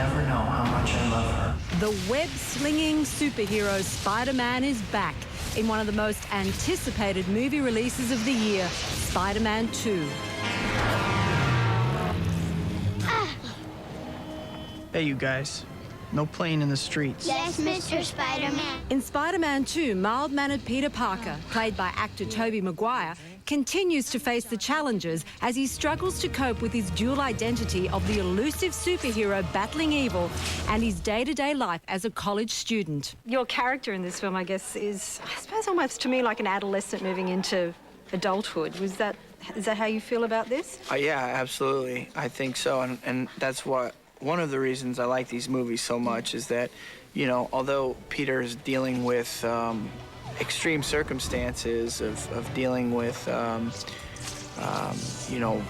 never know how much I love her. The web-slinging superhero Spider-Man is back in one of the most anticipated movie releases of the year, Spider-Man 2. Hey, you guys. No playing in the streets. Yes, Mr. Spider-Man. In Spider-Man 2, mild-mannered Peter Parker, played by actor Tobey Maguire, continues to face the challenges as he struggles to cope with his dual identity of the elusive superhero battling evil and his day-to-day life as a college student. Your character in this film, I guess, is, I suppose, almost to me like an adolescent moving into adulthood. Is that how you feel about this? Yeah, absolutely. I think so, and that's what one of the reasons I like these movies so much is that, you know, although Peter's dealing with extreme circumstances of dealing with, you know,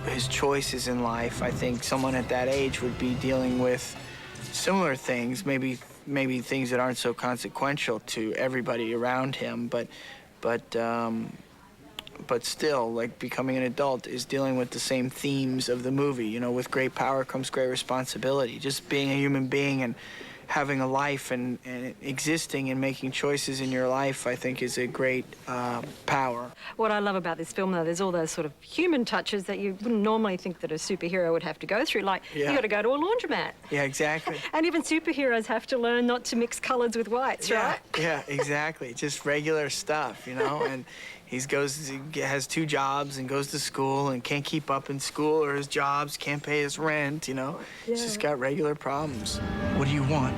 his choices in life, I think someone at that age would be dealing with similar things, maybe things that aren't so consequential to everybody around him, but still, like, becoming an adult is dealing with the same themes of the movie. You know, with great power comes great responsibility. Just being a human being and having a life and existing and making choices in your life, I think, is a great power. What I love about this film, though, there's all those sort of human touches that you wouldn't normally think that a superhero would have to go through. Like, you got to go to a laundromat. Yeah, exactly. And even superheroes have to learn not to mix colours with whites, right? Yeah, exactly. Just regular stuff, you know? And he has 2 jobs and goes to school and can't keep up in school or his jobs, can't pay his rent, you know? Yeah. He's just got regular problems. What do you want?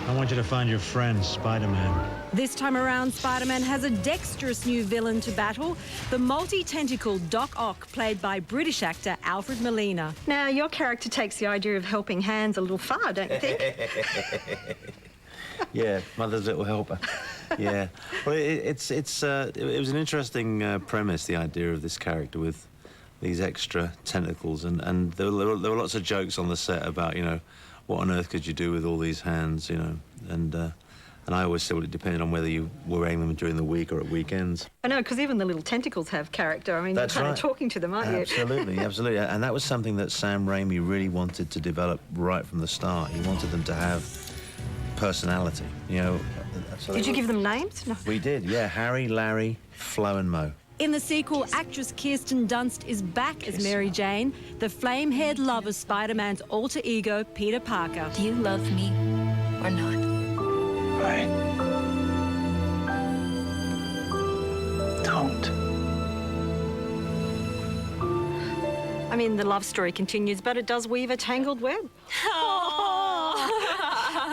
I want you to find your friend, Spider-Man. This time around, Spider-Man has a dexterous new villain to battle, the multi-tentacled Doc Ock, played by British actor Alfred Molina. Now, your character takes the idea of helping hands a little far, don't you think? Yeah, mother's little helper. Yeah. Well, it was an interesting premise, the idea of this character with these extra tentacles, and there were lots of jokes on the set about, you know, what on earth could you do with all these hands, you know, and I always said, well, it depended on whether you were wearing them during the week or at weekends. I know, because even the little tentacles have character. I mean, That's you're kind right. of talking to them, aren't you? Absolutely, absolutely. And that was something that Sam Raimi really wanted to develop right from the start. He wanted them to have personality, you know. Did you give them names? No. We did, yeah. Harry, Larry, Flo and Mo. In the sequel, actress Kirsten Dunst is back as Mary Jane, the flame-haired love of Spider-Man's alter ego, Peter Parker. Do you love me or not? I don't. I mean, the love story continues, but it does weave a tangled web.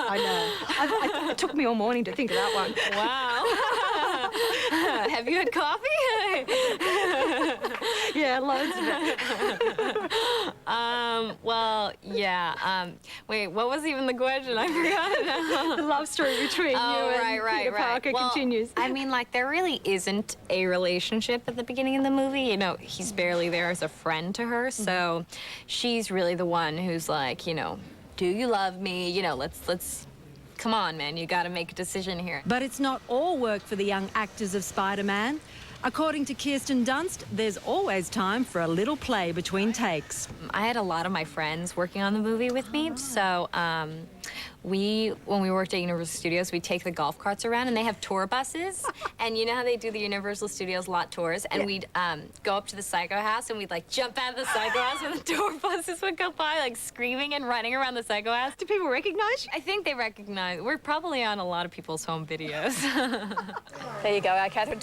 I know. It took me all morning to think of that one. Wow. Have you had coffee? Yeah, loads of it. Well, yeah. Wait, what was even the question? I forgot now. The love story between you and Peter Parker continues. I mean, like, there really isn't a relationship at the beginning of the movie. You know, he's barely there as a friend to her, so she's really the one who's like, you know, do you love me? You know, let's come on, man, you gotta make a decision here. But it's not all work for the young actors of Spider-Man. According to Kirsten Dunst, there's always time for a little play between takes. I had a lot of my friends working on the movie with me, so when we worked at Universal Studios, we'd take the golf carts around, and they have tour buses, and you know how they do the Universal Studios lot tours, and we'd go up to the Psycho House, and we'd, like, jump out of the Psycho House, and the tour buses would go by, like, screaming and running around the Psycho House. Do people recognize you? I think they recognize. We're probably on a lot of people's home videos. There you go, our Catherine.